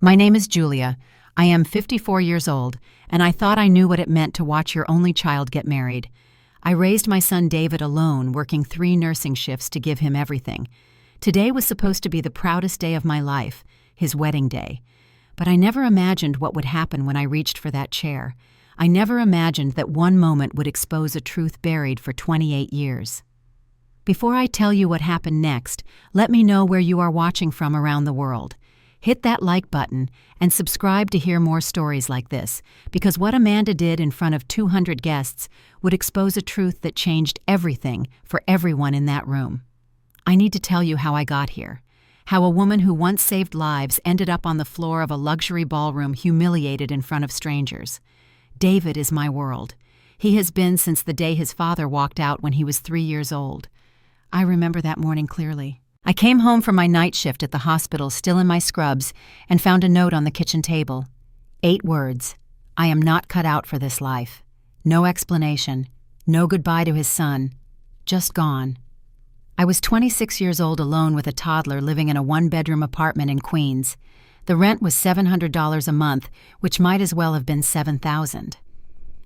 My name is Julia. I am 54 years old, and I thought I knew what it meant to watch your only child get married. I raised my son David alone, working 3 nursing shifts to give him everything. Today was supposed to be the proudest day of my life, his wedding day. But I never imagined what would happen when I reached for that chair. I never imagined that one moment would expose a truth buried for 28 years. Before I tell you what happened next, let me know where you are watching from around the world. Hit that like button and subscribe to hear more stories like this, because what Amanda did in front of 200 guests would expose a truth that changed everything for everyone in that room. I need to tell you how I got here. How a woman who once saved lives ended up on the floor of a luxury ballroom humiliated in front of strangers. David is my world. He has been since the day his father walked out when he was 3 years old. I remember that morning clearly. I came home from my night shift at the hospital still in my scrubs and found a note on the kitchen table. 8 words. I am not cut out for this life. No explanation. No goodbye to his son. Just gone. I was 26 years old alone with a toddler living in a 1-bedroom apartment in Queens. The rent was $700 a month, which might as well have been $7,000.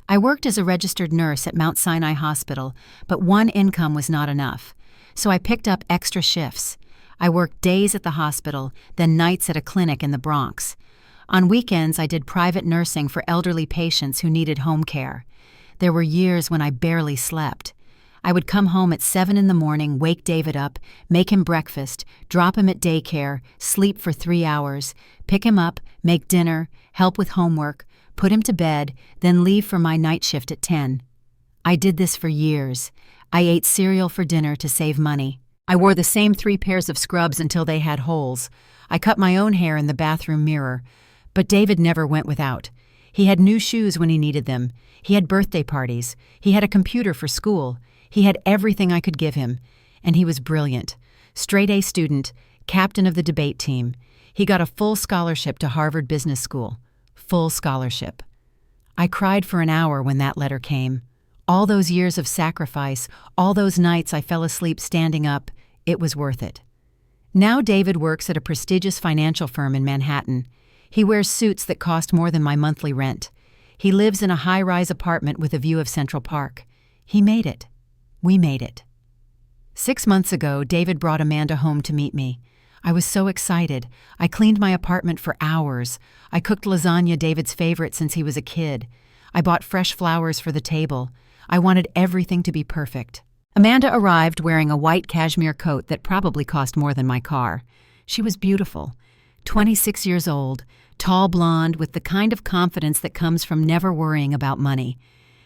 I worked as a registered nurse at Mount Sinai Hospital, but one income was not enough. So I picked up extra shifts. I worked days at the hospital, then nights at a clinic in the Bronx. On weekends, I did private nursing for elderly patients who needed home care. There were years when I barely slept. I would come home at 7 in the morning, wake David up, make him breakfast, drop him at daycare, sleep for 3 hours, pick him up, make dinner, help with homework, put him to bed, then leave for my night shift at 10. I did this for years. I ate cereal for dinner to save money. I wore the same 3 pairs of scrubs until they had holes. I cut my own hair in the bathroom mirror. But David never went without. He had new shoes when he needed them. He had birthday parties. He had a computer for school. He had everything I could give him. And he was brilliant. Straight-A student, captain of the debate team. He got a full scholarship to Harvard Business School. Full scholarship. I cried for an hour when that letter came. All those years of sacrifice, all those nights I fell asleep standing up, it was worth it. Now David works at a prestigious financial firm in Manhattan. He wears suits that cost more than my monthly rent. He lives in a high-rise apartment with a view of Central Park. He made it. We made it. 6 months ago, David brought Amanda home to meet me. I was so excited. I cleaned my apartment for hours. I cooked lasagna, David's favorite since he was a kid. I bought fresh flowers for the table. I wanted everything to be perfect. Amanda arrived wearing a white cashmere coat that probably cost more than my car. She was beautiful. 26 years old, tall blonde with the kind of confidence that comes from never worrying about money.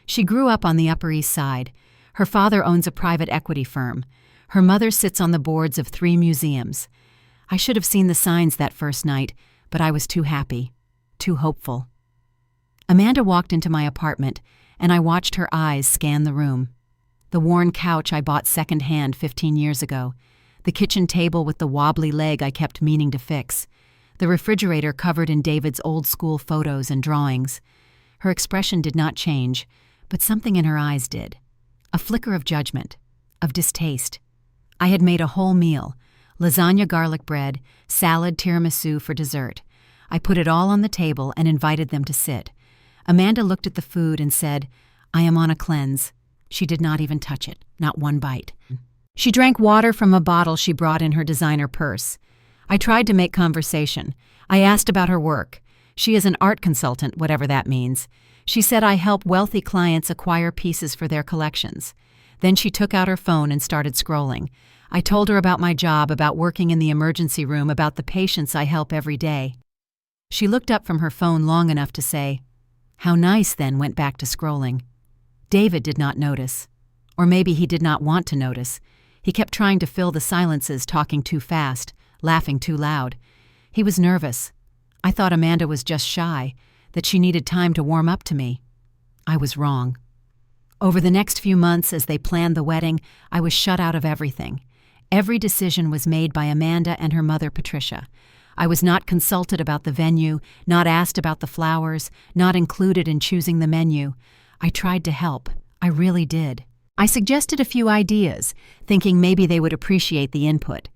She grew up on the Upper East Side. Her father owns a private equity firm. Her mother sits on the boards of 3 museums. I should have seen the signs that first night, but I was too happy, too hopeful. Amanda walked into my apartment, and I watched her eyes scan the room. The worn couch I bought secondhand 15 years ago. The kitchen table with the wobbly leg I kept meaning to fix. The refrigerator covered in David's old-school photos and drawings. Her expression did not change, but something in her eyes did. A flicker of judgment, of distaste. I had made a whole meal. Lasagna garlic bread, salad, tiramisu for dessert. I put it all on the table and invited them to sit. Amanda looked at the food and said, "I am on a cleanse." She did not even touch it, not one bite. She drank water from a bottle she brought in her designer purse. I tried to make conversation. I asked about her work. She is an art consultant, whatever that means. She said I help wealthy clients acquire pieces for their collections. Then she took out her phone and started scrolling. I told her about my job, about working in the emergency room, about the patients I help every day. She looked up from her phone long enough to say, "How nice," then went back to scrolling. David did not notice. Or maybe he did not want to notice. He kept trying to fill the silences, talking too fast, laughing too loud. He was nervous. I thought Amanda was just shy, that she needed time to warm up to me. I was wrong. Over the next few months, as they planned the wedding, I was shut out of everything. Every decision was made by Amanda and her mother, Patricia. I was not consulted about the venue, not asked about the flowers, not included in choosing the menu. I tried to help. I really did. I suggested a few ideas, thinking maybe they would appreciate the input.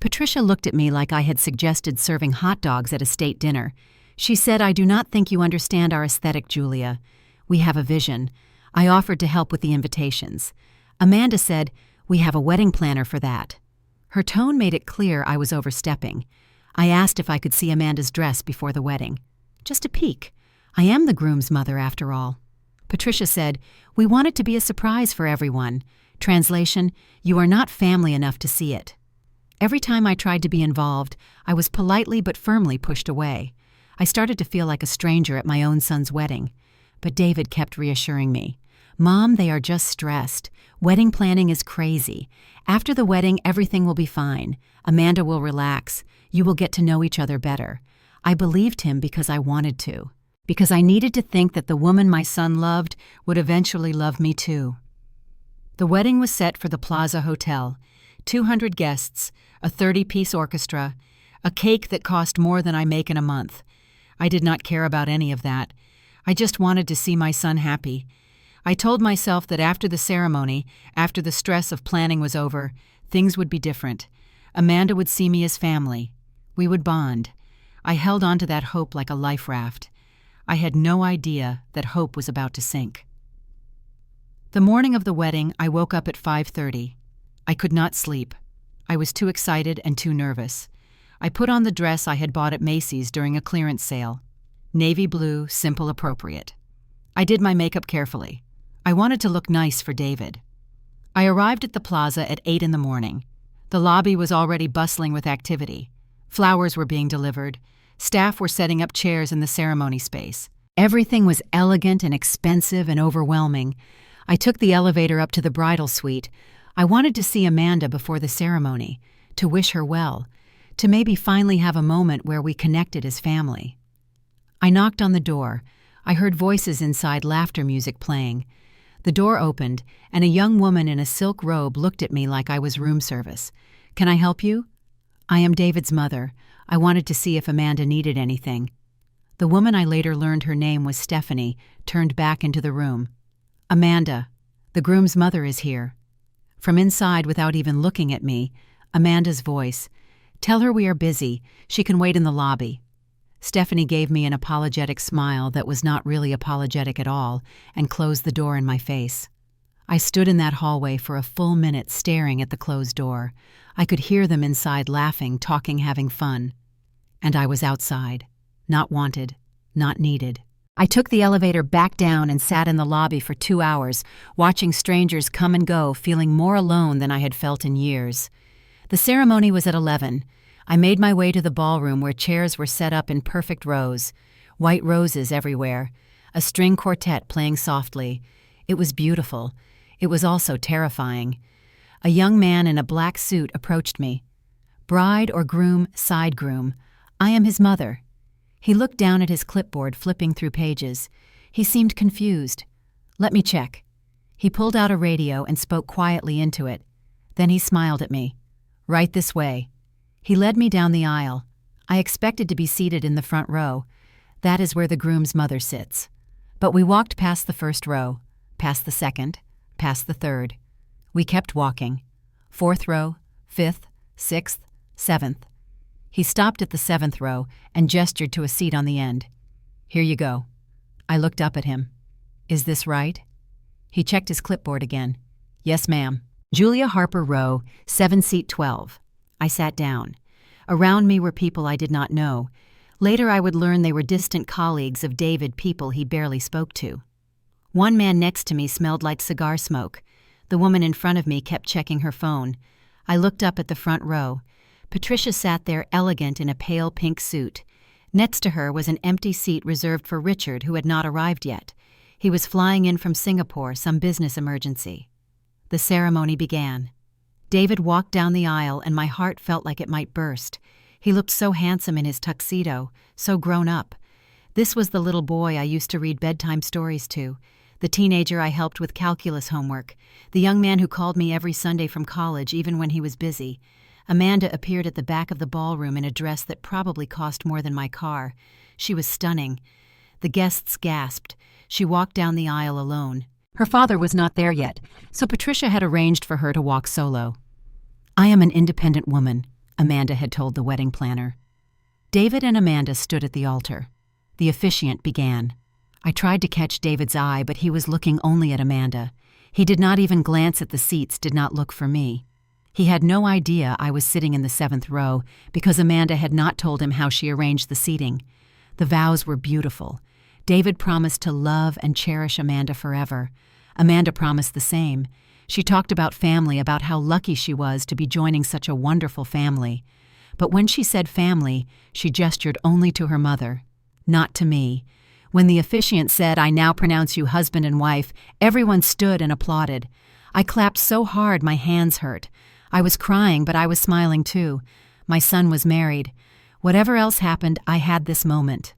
Patricia looked at me like I had suggested serving hot dogs at a state dinner. She said, "I do not think you understand our aesthetic, Julia. We have a vision." I offered to help with the invitations. Amanda said, "We have a wedding planner for that." Her tone made it clear I was overstepping. I asked if I could see Amanda's dress before the wedding. Just a peek. I am the groom's mother, after all. Patricia said, "We want it to be a surprise for everyone." Translation, "You are not family enough to see it." Every time I tried to be involved, I was politely but firmly pushed away. I started to feel like a stranger at my own son's wedding. But David kept reassuring me. "Mom, they are just stressed. Wedding planning is crazy. After the wedding, everything will be fine. Amanda will relax. You will get to know each other better." I believed him because I wanted to. Because I needed to think that the woman my son loved would eventually love me too. The wedding was set for the Plaza Hotel. 200 guests, a 30-piece orchestra, a cake that cost more than I make in a month. I did not care about any of that. I just wanted to see my son happy. I told myself that after the ceremony, after the stress of planning was over, things would be different. Amanda would see me as family. We would bond. I held on to that hope like a life raft. I had no idea that hope was about to sink. The morning of the wedding, I woke up at 5:30. I could not sleep. I was too excited and too nervous. I put on the dress I had bought at Macy's during a clearance sale. Navy blue, simple, appropriate. I did my makeup carefully. I wanted to look nice for David. I arrived at the plaza at 8 in the morning. The lobby was already bustling with activity. Flowers were being delivered. Staff were setting up chairs in the ceremony space. Everything was elegant and expensive and overwhelming. I took the elevator up to the bridal suite. I wanted to see Amanda before the ceremony, to wish her well, to maybe finally have a moment where we connected as family. I knocked on the door. I heard voices inside, laughter music playing. The door opened, and a young woman in a silk robe looked at me like I was room service. "Can I help you?" "I am David's mother. I wanted to see if Amanda needed anything." The woman, I later learned her name was Stephanie, turned back into the room. "Amanda, the groom's mother is here." From inside, without even looking at me, Amanda's voice. "Tell her we are busy. She can wait in the lobby." Stephanie gave me an apologetic smile that was not really apologetic at all and closed the door in my face. I stood in that hallway for a full minute staring at the closed door. I could hear them inside laughing, talking, having fun. And I was outside. Not wanted. Not needed. I took the elevator back down and sat in the lobby for 2 hours, watching strangers come and go, feeling more alone than I had felt in years. The ceremony was at 11. I made my way to the ballroom where chairs were set up in perfect rows, white roses everywhere, a string quartet playing softly. It was beautiful. It was also terrifying. A young man in a black suit approached me. "Bride or groom, side groom. I am his mother." He looked down at his clipboard, flipping through pages. He seemed confused. "Let me check." He pulled out a radio and spoke quietly into it. Then he smiled at me. "Right this way." He led me down the aisle. I expected to be seated in the front row. That is where the groom's mother sits. But we walked past the first row, past the second, past the third. We kept walking. 4th row, 5th, 6th, 7th. He stopped at the 7th row and gestured to a seat on the end. "Here you go." I looked up at him. "Is this right?" He checked his clipboard again. "Yes, ma'am." Julia Harper Row, 7-seat 12. I sat down. Around me were people I did not know. Later I would learn they were distant colleagues of David, people he barely spoke to. One man next to me smelled like cigar smoke. The woman in front of me kept checking her phone. I looked up at the front row. Patricia sat there, elegant in a pale pink suit. Next to her was an empty seat reserved for Richard, who had not arrived yet. He was flying in from Singapore, some business emergency. The ceremony began. David walked down the aisle, and my heart felt like it might burst. He looked so handsome in his tuxedo, so grown up. This was the little boy I used to read bedtime stories to, the teenager I helped with calculus homework, the young man who called me every Sunday from college, even when he was busy. Amanda appeared at the back of the ballroom in a dress that probably cost more than my car. She was stunning. The guests gasped. She walked down the aisle alone. Her father was not there yet, so Patricia had arranged for her to walk solo. "I am an independent woman," Amanda had told the wedding planner. David and Amanda stood at the altar. The officiant began. I tried to catch David's eye, but he was looking only at Amanda. He did not even glance at the seats, did not look for me. He had no idea I was sitting in the 7th row because Amanda had not told him how she arranged the seating. The vows were beautiful. David promised to love and cherish Amanda forever. Amanda promised the same. She talked about family, about how lucky she was to be joining such a wonderful family. But when she said family, she gestured only to her mother, not to me. When the officiant said, "I now pronounce you husband and wife," everyone stood and applauded. I clapped so hard my hands hurt. I was crying, but I was smiling too. My son was married. Whatever else happened, I had this moment.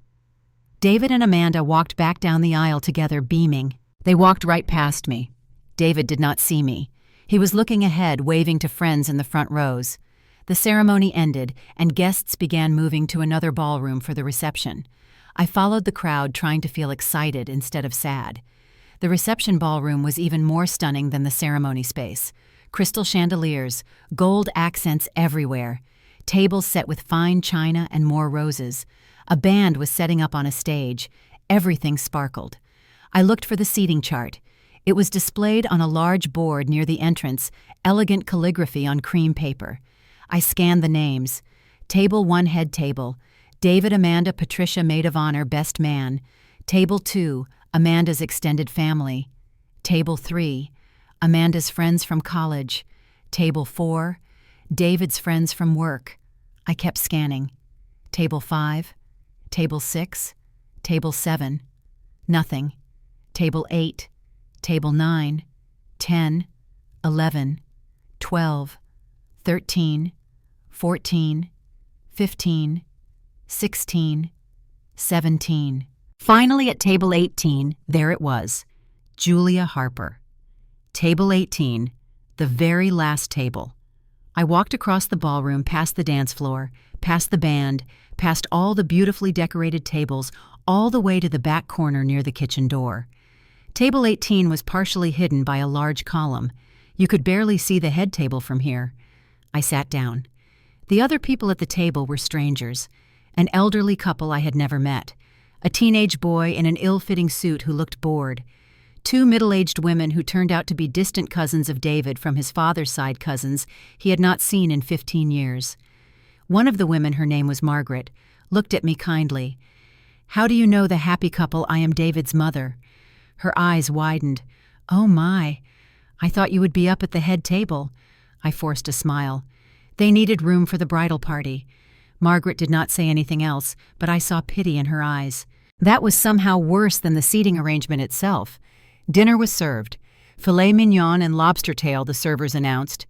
David and Amanda walked back down the aisle together, beaming. They walked right past me. David did not see me. He was looking ahead, waving to friends in the front rows. The ceremony ended, and guests began moving to another ballroom for the reception. I followed the crowd, trying to feel excited instead of sad. The reception ballroom was even more stunning than the ceremony space. Crystal chandeliers, gold accents everywhere, tables set with fine china and more roses. A band was setting up on a stage. Everything sparkled. I looked for the seating chart. It was displayed on a large board near the entrance, elegant calligraphy on cream paper. I scanned the names. Table 1, head table. David, Amanda, Patricia, maid of honor, best man. Table 2, Amanda's extended family. Table 3, Amanda's friends from college. Table 4, David's friends from work. I kept scanning. Table 5, Table 6, Table 7. Nothing. Table 8, Table 9, 10, 11, 12, 13, 14, 15, 16, 17. Finally, at Table 18, there it was, Julia Harper. Table 18, the very last table. I walked across the ballroom, past the dance floor, past the band, past all the beautifully decorated tables, all the way to the back corner near the kitchen door. Table 18 was partially hidden by a large column. You could barely see the head table from here. I sat down. The other people at the table were strangers. An elderly couple I had never met. A teenage boy in an ill-fitting suit who looked bored. 2 middle-aged women who turned out to be distant cousins of David from his father's side cousins he had not seen in 15 years. One of the women, her name was Margaret, looked at me kindly. "How do you know the happy couple I am David's mother?" Her eyes widened. "Oh my, I thought you would be up at the head table." I forced a smile. They needed room for the bridal party. Margaret did not say anything else, but I saw pity in her eyes. That was somehow worse than the seating arrangement itself. Dinner was served. Filet mignon and lobster tail, the servers announced.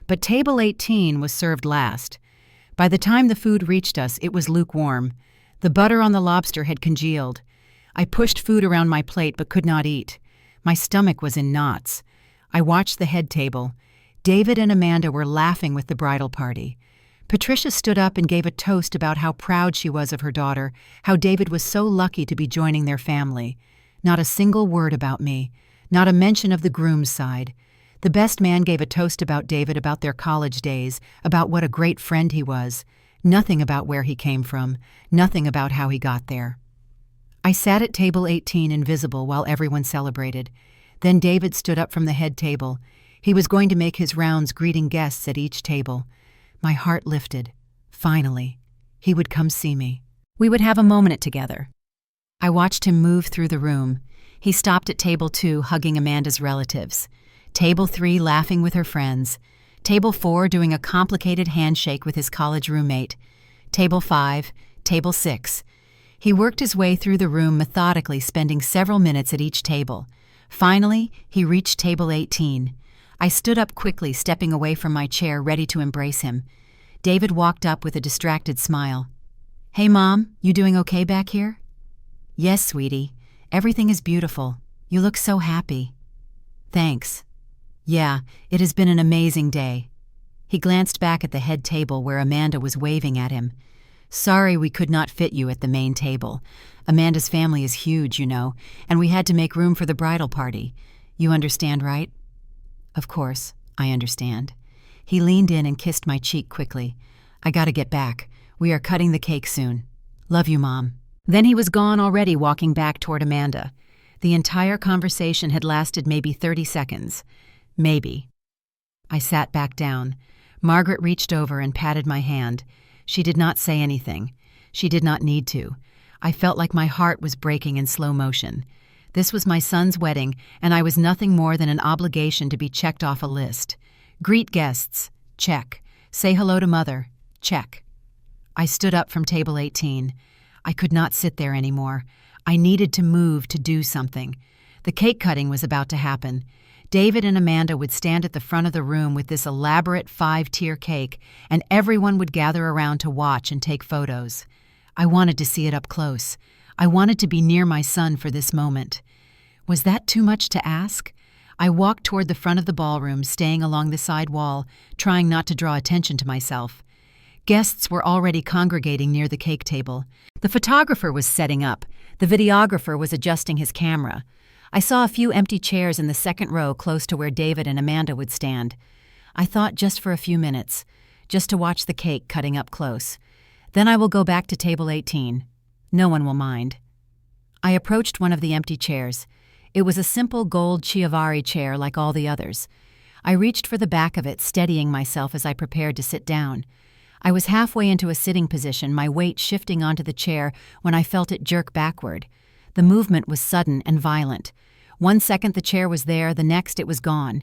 But Table 18 was served last. By the time the food reached us, it was lukewarm. The butter on the lobster had congealed. I pushed food around my plate but could not eat. My stomach was in knots. I watched the head table. David and Amanda were laughing with the bridal party. Patricia stood up and gave a toast about how proud she was of her daughter, how David was so lucky to be joining their family. Not a single word about me, not a mention of the groom's side. The best man gave a toast about David, about their college days, about what a great friend he was. Nothing about where he came from, nothing about how he got there. I sat at Table 18 invisible while everyone celebrated. Then David stood up from the head table. He was going to make his rounds greeting guests at each table. My heart lifted. Finally, he would come see me. We would have a moment together. I watched him move through the room. He stopped at Table 2, hugging Amanda's relatives. Table 3, laughing with her friends. Table 4, doing a complicated handshake with his college roommate. Table 5, Table 6. He worked his way through the room methodically, spending several minutes at each table. Finally, he reached Table 18. I stood up quickly, stepping away from my chair, ready to embrace him. David walked up with a distracted smile. "Hey, Mom, you doing okay back here?" "Yes, sweetie. Everything is beautiful. You look so happy." "Thanks. Yeah, it has been an amazing day." He glanced back at the head table where Amanda was waving at him. "Sorry we could not fit you at the main table. Amanda's family is huge, you know, and we had to make room for the bridal party. You understand, right?" "Of course, I understand." He leaned in and kissed my cheek quickly. I gotta get back. We are cutting the cake soon. Love you, Mom." Then he was gone already, walking back toward Amanda. The entire conversation had lasted maybe 30 seconds. Maybe. I sat back down. Margaret reached over and patted my hand. She did not say anything. She did not need to. I felt like my heart was breaking in slow motion. This was my son's wedding, and I was nothing more than an obligation to be checked off a list. Greet guests. Check. Say hello to Mother. Check. I stood up from table 18. I could not sit there anymore. I needed to move, to do something. The cake cutting was about to happen. David and Amanda would stand at the front of the room with this elaborate 5-tier cake, and everyone would gather around to watch and take photos. I wanted to see it up close. I wanted to be near my son for this moment. Was that too much to ask? I walked toward the front of the ballroom, staying along the side wall, trying not to draw attention to myself. Guests were already congregating near the cake table. The photographer was setting up. The videographer was adjusting his camera. I saw a few empty chairs in the second row close to where David and Amanda would stand. I thought just for a few minutes, just to watch the cake cutting up close. Then I will go back to table 18. No one will mind. I approached one of the empty chairs. It was a simple gold Chiavari chair like all the others. I reached for the back of it, steadying myself as I prepared to sit down. I was halfway into a sitting position, my weight shifting onto the chair when I felt it jerk backward. The movement was sudden and violent. 1 second the chair was there, the next it was gone.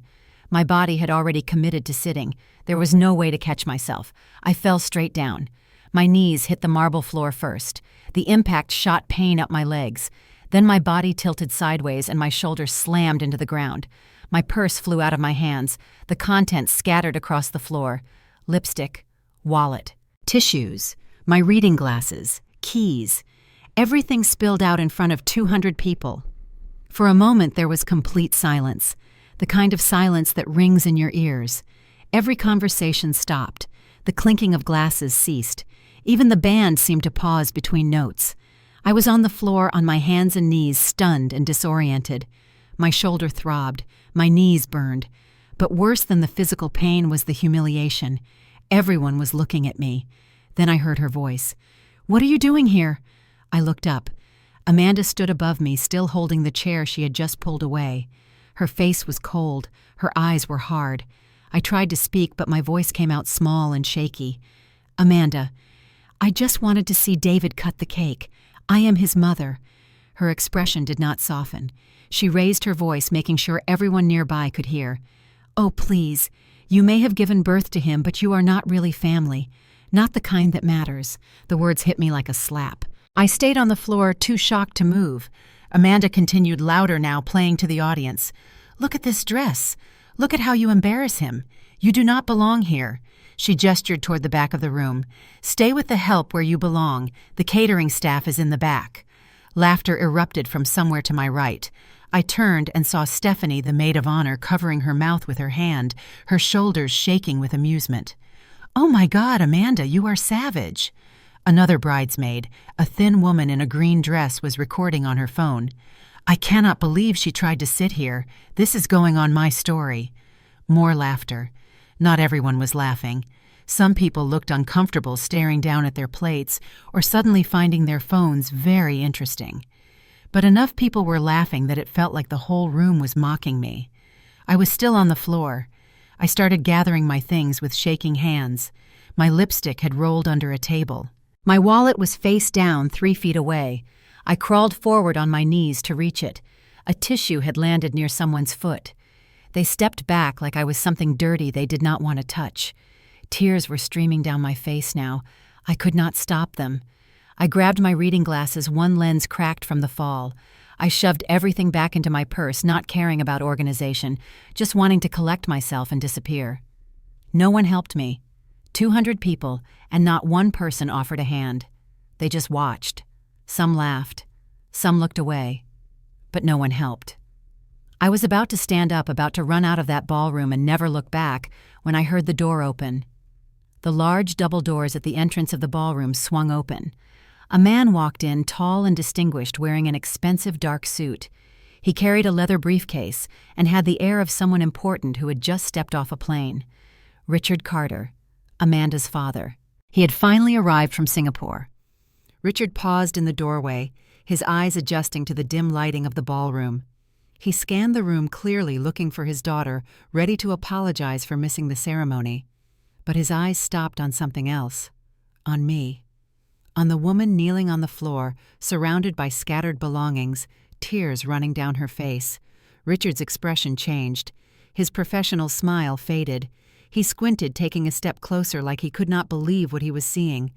My body had already committed to sitting. There was no way to catch myself. I fell straight down. My knees hit the marble floor first. The impact shot pain up my legs. Then my body tilted sideways and my shoulders slammed into the ground. My purse flew out of my hands. The contents scattered across the floor. Lipstick, wallet, tissues, my reading glasses, keys. Everything spilled out in front of 200 people. For a moment there was complete silence, the kind of silence that rings in your ears. Every conversation stopped. The clinking of glasses ceased. Even the band seemed to pause between notes. I was on the floor on my hands and knees, stunned and disoriented. My shoulder throbbed. My knees burned. But worse than the physical pain was the humiliation. Everyone was looking at me. Then I heard her voice. "What are you doing here?" I looked up. Amanda stood above me, still holding the chair she had just pulled away. Her face was cold. Her eyes were hard. I tried to speak, but my voice came out small and shaky. "Amanda, I just wanted to see David cut the cake. I am his mother." Her expression did not soften. She raised her voice, making sure everyone nearby could hear. "Oh, please. You may have given birth to him, but you are not really family. Not the kind that matters." The words hit me like a slap. I stayed on the floor, too shocked to move. Amanda continued louder now, playing to the audience. "Look at this dress. Look at how you embarrass him. You do not belong here." She gestured toward the back of the room. "Stay with the help where you belong. The catering staff is in the back." Laughter erupted from somewhere to my right. I turned and saw Stephanie, the maid of honor, covering her mouth with her hand, her shoulders shaking with amusement. "Oh my God, Amanda, you are savage." Another bridesmaid, a thin woman in a green dress, was recording on her phone. "I cannot believe she tried to sit here. This is going on my story." More laughter. Not everyone was laughing. Some people looked uncomfortable, staring down at their plates or suddenly finding their phones very interesting. But enough people were laughing that it felt like the whole room was mocking me. I was still on the floor. I started gathering my things with shaking hands. My lipstick had rolled under a table. My wallet was face down 3 feet away. I crawled forward on my knees to reach it. A tissue had landed near someone's foot. They stepped back like I was something dirty they did not want to touch. Tears were streaming down my face now. I could not stop them. I grabbed my reading glasses, one lens cracked from the fall. I shoved everything back into my purse, not caring about organization, just wanting to collect myself and disappear. No one helped me. 200 people, and not one person offered a hand. They just watched. Some laughed. Some looked away. But no one helped. I was about to stand up, about to run out of that ballroom and never look back, when I heard the door open. The large double doors at the entrance of the ballroom swung open. A man walked in, tall and distinguished, wearing an expensive dark suit. He carried a leather briefcase and had the air of someone important who had just stepped off a plane. Richard Carter, Amanda's father. He had finally arrived from Singapore. Richard paused in the doorway, his eyes adjusting to the dim lighting of the ballroom. He scanned the room clearly, looking for his daughter, ready to apologize for missing the ceremony. But his eyes stopped on something else. On me. On the woman kneeling on the floor, surrounded by scattered belongings, tears running down her face. Richard's expression changed. His professional smile faded. He squinted, taking a step closer like he could not believe what he was seeing.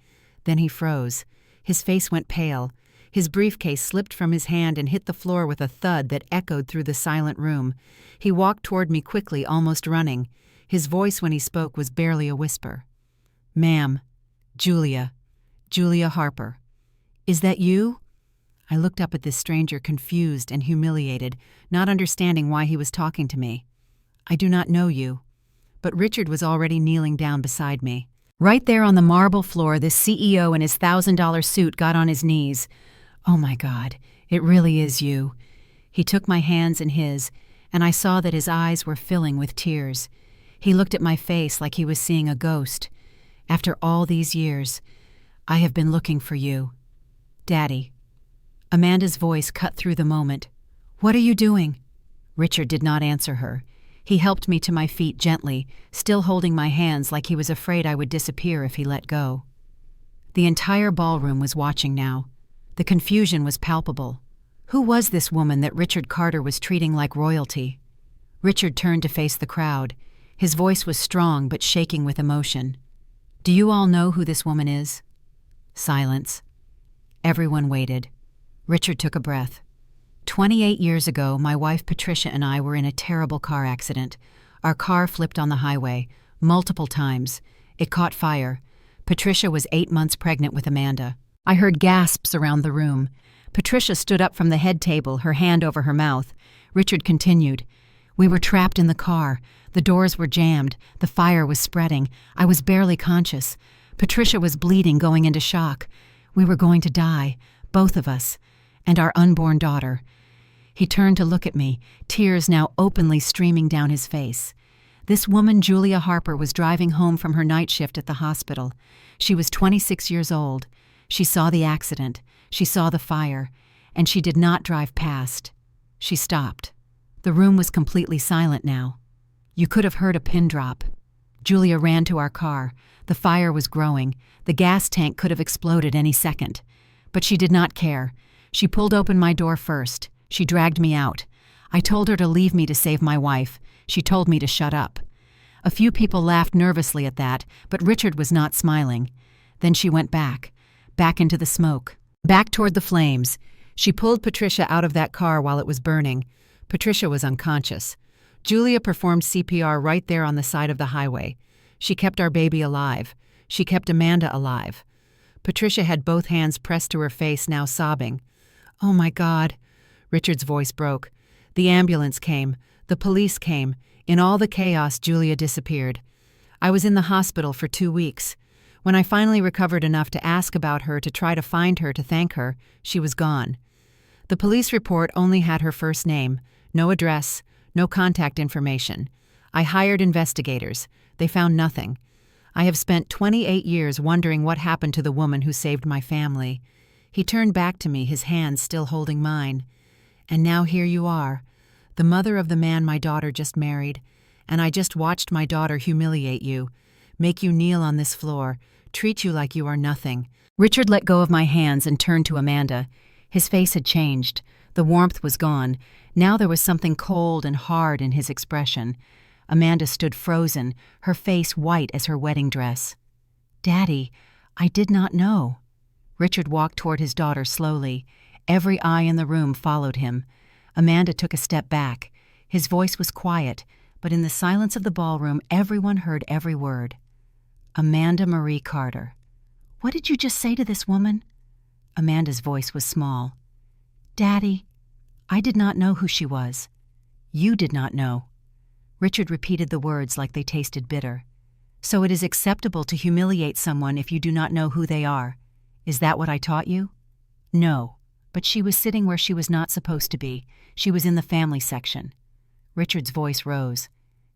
Then he froze. His face went pale. His briefcase slipped from his hand and hit the floor with a thud that echoed through the silent room. He walked toward me quickly, almost running. His voice when he spoke was barely a whisper. "Ma'am, Julia Harper. Is that you?" I looked up at this stranger, confused and humiliated, not understanding why he was talking to me. "I do not know you." But Richard was already kneeling down beside me. Right there on the marble floor, this CEO in his $1,000 suit got on his knees. "Oh my God, it really is you." He took my hands in his, and I saw that his eyes were filling with tears. He looked at my face like he was seeing a ghost. "After all these years, I have been looking for you. Daddy." Amanda's voice cut through the moment. "What are you doing?" Richard did not answer her. He helped me to my feet gently, still holding my hands like he was afraid I would disappear if he let go. The entire ballroom was watching now. The confusion was palpable. Who was this woman that Richard Carter was treating like royalty? Richard turned to face the crowd. His voice was strong but shaking with emotion. "Do you all know who this woman is?" Silence. Everyone waited. Richard took a breath. 28 years ago, my wife Patricia and I were in a terrible car accident. Our car flipped on the highway, multiple times. It caught fire. Patricia was 8 months pregnant with Amanda. I heard gasps around the room. Patricia stood up from the head table, her hand over her mouth. Richard continued. "We were trapped in the car. The doors were jammed. The fire was spreading. I was barely conscious. Patricia was bleeding, going into shock. We were going to die, both of us, and our unborn daughter." He turned to look at me, tears now openly streaming down his face. This woman, Julia Harper, was driving home from her night shift at the hospital. She was 26 years old. She saw the accident. She saw the fire. And she did not drive past. She stopped. The room was completely silent now. You could have heard a pin drop. Julia ran to our car. The fire was growing. The gas tank could have exploded any second. But she did not care. She pulled open my door first. She dragged me out. I told her to leave me to save my wife. She told me to shut up. A few people laughed nervously at that, but Richard was not smiling. Then she went back into the smoke, back toward the flames. She pulled Patricia out of that car while it was burning. Patricia was unconscious. Julia performed CPR right there on the side of the highway. She kept our baby alive. She kept Amanda alive. Patricia had both hands pressed to her face, now sobbing. "Oh my God." Richard's voice broke. The ambulance came. The police came. In all the chaos, Julia disappeared. I was in the hospital for 2 weeks. When I finally recovered enough to ask about her, to try to find her, to thank her, she was gone. The police report only had her first name, no address, no contact information. I hired investigators. They found nothing. I have spent 28 years wondering what happened to the woman who saved my family. He turned back to me, his hands still holding mine. "And now here you are, the mother of the man my daughter just married, and I just watched my daughter humiliate you, make you kneel on this floor, treat you like you are nothing." Richard let go of my hands and turned to Amanda. His face had changed. The warmth was gone. Now there was something cold and hard in his expression. Amanda stood frozen, her face white as her wedding dress. "Daddy, I did not know." Richard walked toward his daughter slowly. Every eye in the room followed him. Amanda took a step back. His voice was quiet, but in the silence of the ballroom, everyone heard every word. "Amanda Marie Carter." "What did you just say to this woman?" Amanda's voice was small. "Daddy, I did not know who she was. You did not know." Richard repeated the words like they tasted bitter. "So it is acceptable to humiliate someone if you do not know who they are. Is that what I taught you?" "No. But she was sitting where she was not supposed to be. She was in the family section." Richard's voice rose.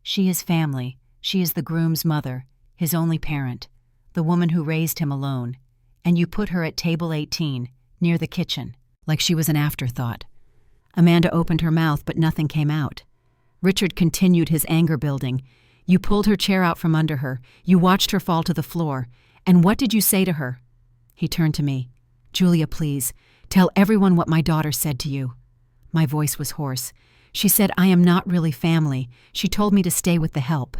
"She is family. She is the groom's mother, his only parent. The woman who raised him alone. And you put her at table 18, near the kitchen, like she was an afterthought. Amanda opened her mouth, but nothing came out. Richard continued his anger building. You pulled her chair out from under her. You watched her fall to the floor. And what did you say to her? He turned to me. Julia, please, tell everyone what my daughter said to you. My voice was hoarse. She said, I am not really family. She told me to stay with the help.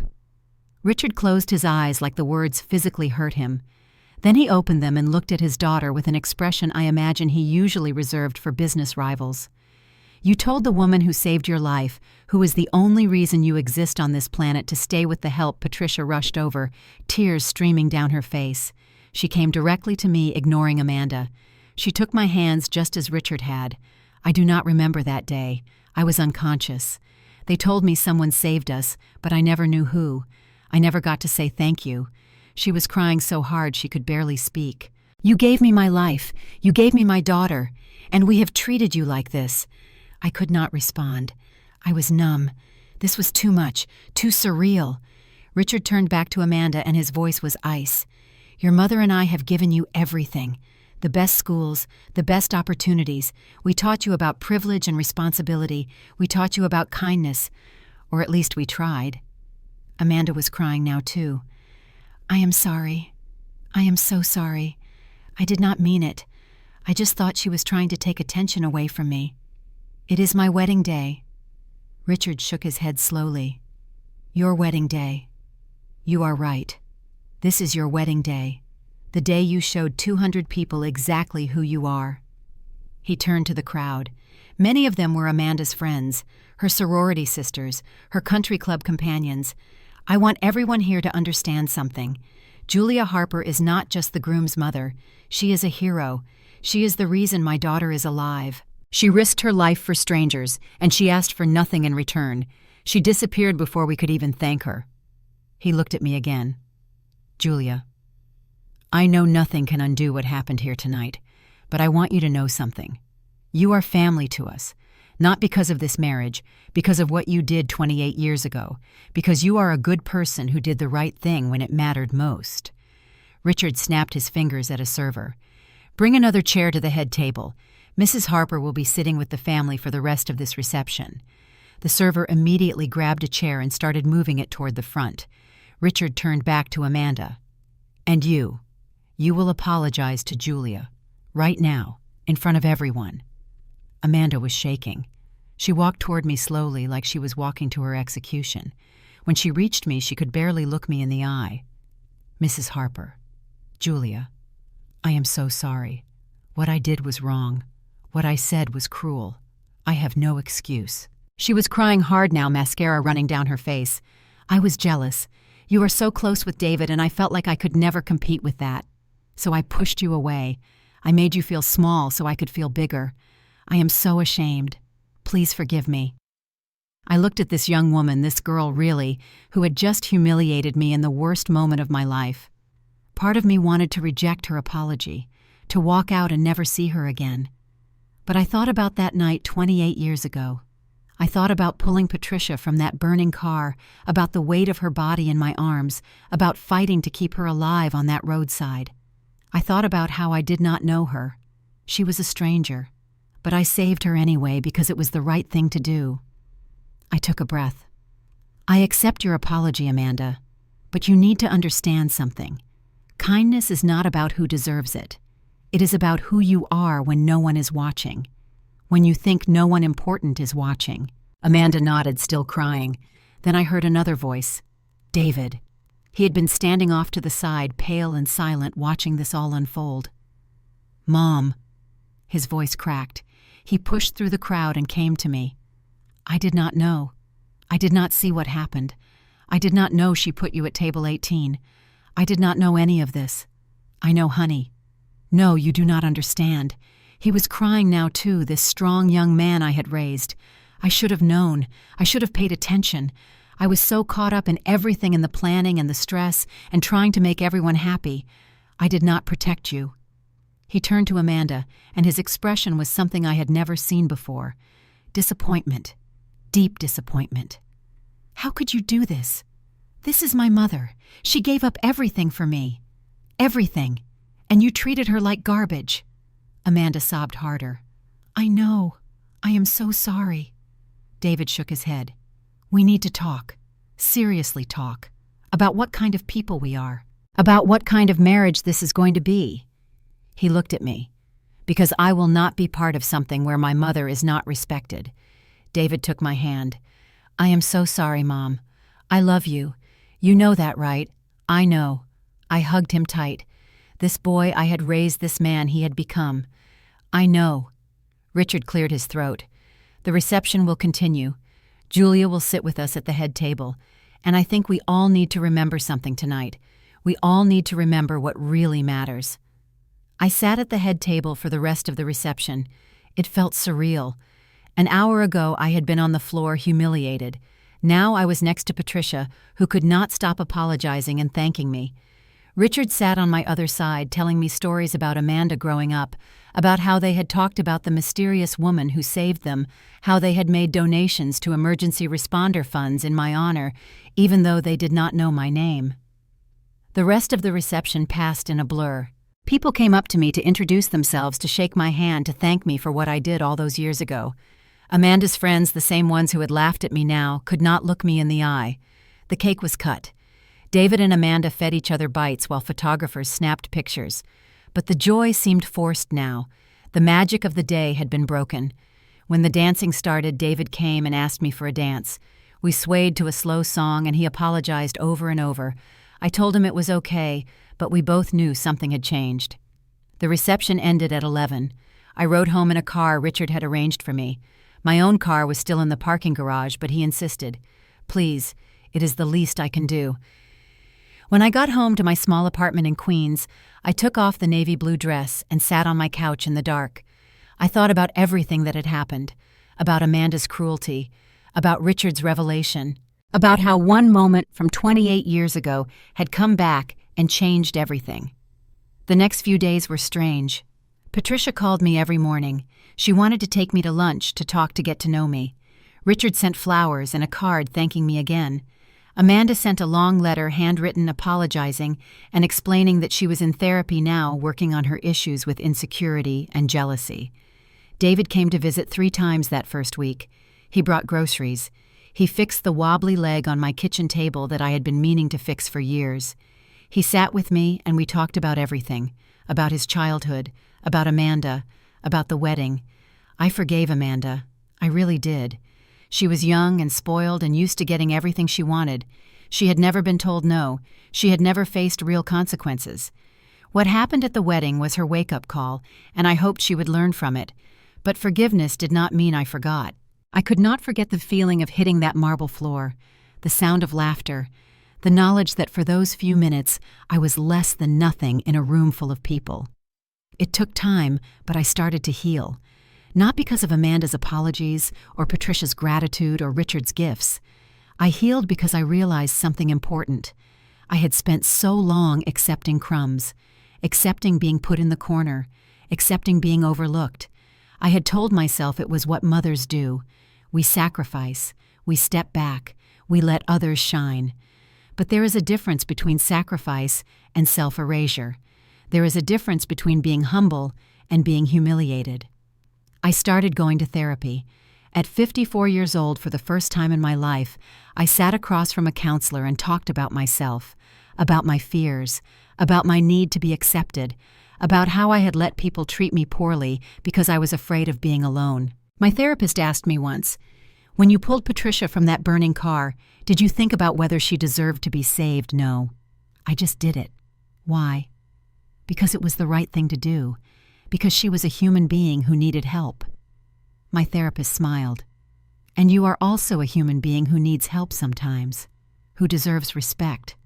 Richard closed his eyes like the words physically hurt him. Then he opened them and looked at his daughter with an expression I imagine he usually reserved for business rivals. You told the woman who saved your life, who is the only reason you exist on this planet, to stay with the help. Patricia rushed over, tears streaming down her face. She came directly to me, ignoring Amanda. She took my hands just as Richard had. I do not remember that day. I was unconscious. They told me someone saved us, but I never knew who. I never got to say thank you. She was crying so hard she could barely speak. You gave me my life. You gave me my daughter. And we have treated you like this. I could not respond. I was numb. This was too much, too surreal. Richard turned back to Amanda and his voice was ice. Your mother and I have given you everything. The best schools, the best opportunities. We taught you about privilege and responsibility. We taught you about kindness. Or at least we tried. Amanda was crying now too. I am sorry. I am so sorry. I did not mean it. I just thought she was trying to take attention away from me. It is my wedding day. Richard shook his head slowly. Your wedding day. You are right. This is your wedding day. The day you showed 200 people exactly who you are. He turned to the crowd. Many of them were Amanda's friends, her sorority sisters, her country club companions. I want everyone here to understand something. Julia Harper is not just the groom's mother. She is a hero. She is the reason my daughter is alive. She risked her life for strangers, and she asked for nothing in return. She disappeared before we could even thank her. He looked at me again. Julia, I know nothing can undo what happened here tonight, but I want you to know something. You are family to us. Not because of this marriage, because of what you did 28 years ago, because you are a good person who did the right thing when it mattered most. Richard snapped his fingers at a server. Bring another chair to the head table. Mrs. Harper will be sitting with the family for the rest of this reception. The server immediately grabbed a chair and started moving it toward the front. Richard turned back to Amanda. And you will apologize to Julia, right now, in front of everyone. Amanda was shaking. She walked toward me slowly like she was walking to her execution. When she reached me, she could barely look me in the eye. Mrs. Harper, Julia, I am so sorry. What I did was wrong. What I said was cruel. I have no excuse. She was crying hard now, mascara running down her face. I was jealous. You are so close with David, and I felt like I could never compete with that. So I pushed you away. I made you feel small so I could feel bigger. I am so ashamed. Please forgive me. I looked at this young woman, this girl really, who had just humiliated me in the worst moment of my life. Part of me wanted to reject her apology, to walk out and never see her again. But I thought about that night 28 years ago. I thought about pulling Patricia from that burning car, about the weight of her body in my arms, about fighting to keep her alive on that roadside. I thought about how I did not know her. She was a stranger. But I saved her anyway because it was the right thing to do. I took a breath. I accept your apology, Amanda, but you need to understand something. Kindness is not about who deserves it. It is about who you are when no one is watching, when you think no one important is watching. Amanda nodded, still crying. Then I heard another voice. David. He had been standing off to the side, pale and silent, watching this all unfold. Mom. His voice cracked. He pushed through the crowd and came to me. I did not know. I did not see what happened. I did not know she put you at table 18. I did not know any of this. I know, honey. No, you do not understand. He was crying now too, this strong young man I had raised. I should have known. I should have paid attention. I was so caught up in everything, in the planning and the stress and trying to make everyone happy. I did not protect you. He turned to Amanda, and his expression was something I had never seen before. Disappointment. Deep disappointment. How could you do this? This is my mother. She gave up everything for me. Everything. And you treated her like garbage." Amanda sobbed harder. "I know. I am so sorry." David shook his head. "We need to talk. Seriously talk. About what kind of people we are. About what kind of marriage this is going to be." He looked at me. "Because I will not be part of something where my mother is not respected." David took my hand. "I am so sorry, Mom. I love you. You know that, right?" "I know." I hugged him tight. This boy I had raised, this man he had become. "I know." Richard cleared his throat. "The reception will continue. Julia will sit with us at the head table. And I think we all need to remember something tonight. We all need to remember what really matters." I sat at the head table for the rest of the reception. It felt surreal. An hour ago I had been on the floor humiliated. Now I was next to Patricia, who could not stop apologizing and thanking me. Richard sat on my other side, telling me stories about Amanda growing up, about how they had talked about the mysterious woman who saved them, how they had made donations to emergency responder funds in my honor, even though they did not know my name. The rest of the reception passed in a blur. People came up to me to introduce themselves, to shake my hand, to thank me for what I did all those years ago. Amanda's friends, the same ones who had laughed at me now, could not look me in the eye. The cake was cut. David and Amanda fed each other bites while photographers snapped pictures. But the joy seemed forced now. The magic of the day had been broken. When the dancing started, David came and asked me for a dance. We swayed to a slow song, and he apologized over and over. I told him it was okay, but we both knew something had changed. The reception ended at 11. I rode home in a car Richard had arranged for me. My own car was still in the parking garage, but he insisted. "Please, it is the least I can do." When I got home to my small apartment in Queens, I took off the navy blue dress and sat on my couch in the dark. I thought about everything that had happened, about Amanda's cruelty, about Richard's revelation, about how one moment from 28 years ago had come back and changed everything. The next few days were strange. Patricia called me every morning. She wanted to take me to lunch, to talk, to get to know me. Richard sent flowers and a card thanking me again. Amanda sent a long letter, handwritten, apologizing and explaining that she was in therapy now, working on her issues with insecurity and jealousy. David came to visit 3 times that first week. He brought groceries. He fixed the wobbly leg on my kitchen table that I had been meaning to fix for years. He sat with me and we talked about everything, about his childhood, about Amanda, about the wedding. I forgave Amanda. I really did. She was young and spoiled and used to getting everything she wanted. She had never been told no. She had never faced real consequences. What happened at the wedding was her wake-up call, and I hoped she would learn from it. But forgiveness did not mean I forgot. I could not forget the feeling of hitting that marble floor, the sound of laughter, the knowledge that for those few minutes I was less than nothing in a room full of people. It took time, but I started to heal. Not because of Amanda's apologies, or Patricia's gratitude, or Richard's gifts. I healed because I realized something important. I had spent so long accepting crumbs, accepting being put in the corner, accepting being overlooked. I had told myself it was what mothers do. We sacrifice, we step back, we let others shine. But there is a difference between sacrifice and self-erasure. There is a difference between being humble and being humiliated. I started going to therapy. At 54 years old, for the first time in my life, I sat across from a counselor and talked about myself, about my fears, about my need to be accepted, about how I had let people treat me poorly because I was afraid of being alone. My therapist asked me once, "When you pulled Patricia from that burning car, did you think about whether she deserved to be saved?" "No. I just did it." "Why?" "Because it was the right thing to do. Because she was a human being who needed help." My therapist smiled. "And you are also a human being who needs help sometimes, who deserves respect,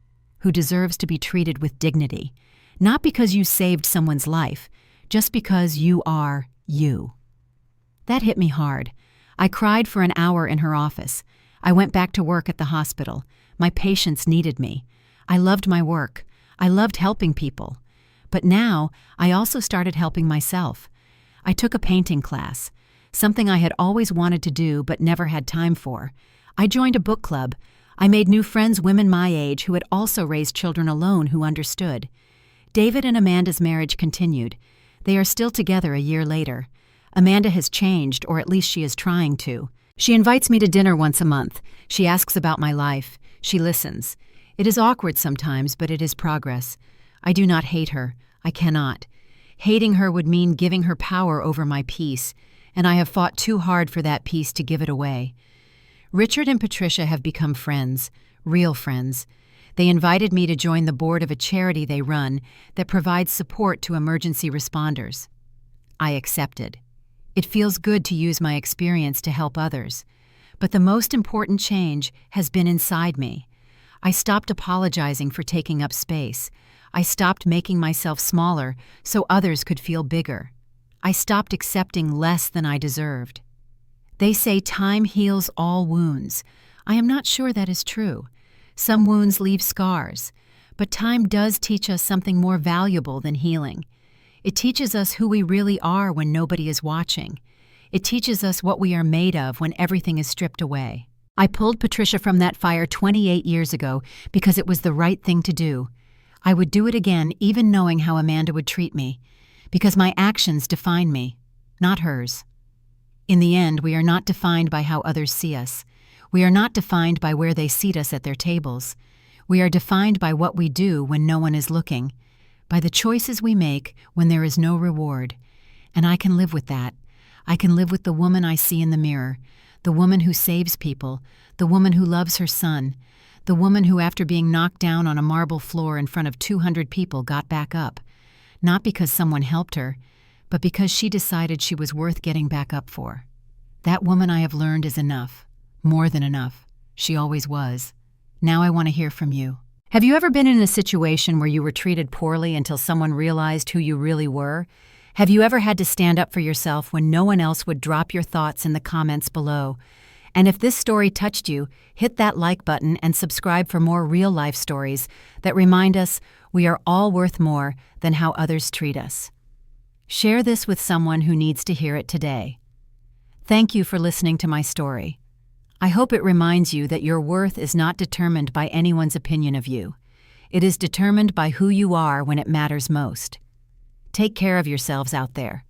who deserves to be treated with dignity, not because you saved someone's life, just because you are you." That hit me hard. I cried for an hour in her office. I went back to work at the hospital. My patients needed me. I loved my work. I loved helping people. But now, I also started helping myself. I took a painting class, something I had always wanted to do but never had time for. I joined a book club. I made new friends, women my age who had also raised children alone who understood. David and Amanda's marriage continued. They are still together a year later. Amanda has changed, or at least she is trying to. She invites me to dinner once a month. She asks about my life. She listens. It is awkward sometimes, but it is progress. I do not hate her. I cannot. Hating her would mean giving her power over my peace, and I have fought too hard for that peace to give it away. Richard and Patricia have become friends, real friends. They invited me to join the board of a charity they run that provides support to emergency responders. I accepted. It feels good to use my experience to help others. But the most important change has been inside me. I stopped apologizing for taking up space. I stopped making myself smaller so others could feel bigger. I stopped accepting less than I deserved. They say time heals all wounds. I am not sure that is true. Some wounds leave scars, but time does teach us something more valuable than healing. It teaches us who we really are when nobody is watching. It teaches us what we are made of when everything is stripped away. I pulled Patricia from that fire 28 years ago because it was the right thing to do. I would do it again even knowing how Amanda would treat me, because my actions define me, not hers. In the end, we are not defined by how others see us. We are not defined by where they seat us at their tables. We are defined by what we do when no one is looking, by the choices we make when there is no reward. And I can live with that. I can live with the woman I see in the mirror, the woman who saves people, the woman who loves her son, the woman who, after being knocked down on a marble floor in front of 200 people, got back up, not because someone helped her, but because she decided she was worth getting back up for. That woman, I have learned, is enough. More than enough. She always was. Now I want to hear from you. Have you ever been in a situation where you were treated poorly until someone realized who you really were? Have you ever had to stand up for yourself when no one else would drop your thoughts in the comments below? And if this story touched you, hit that like button and subscribe for more real-life stories that remind us we are all worth more than how others treat us. Share this with someone who needs to hear it today. Thank you for listening to my story. I hope it reminds you that your worth is not determined by anyone's opinion of you. It is determined by who you are when it matters most. Take care of yourselves out there.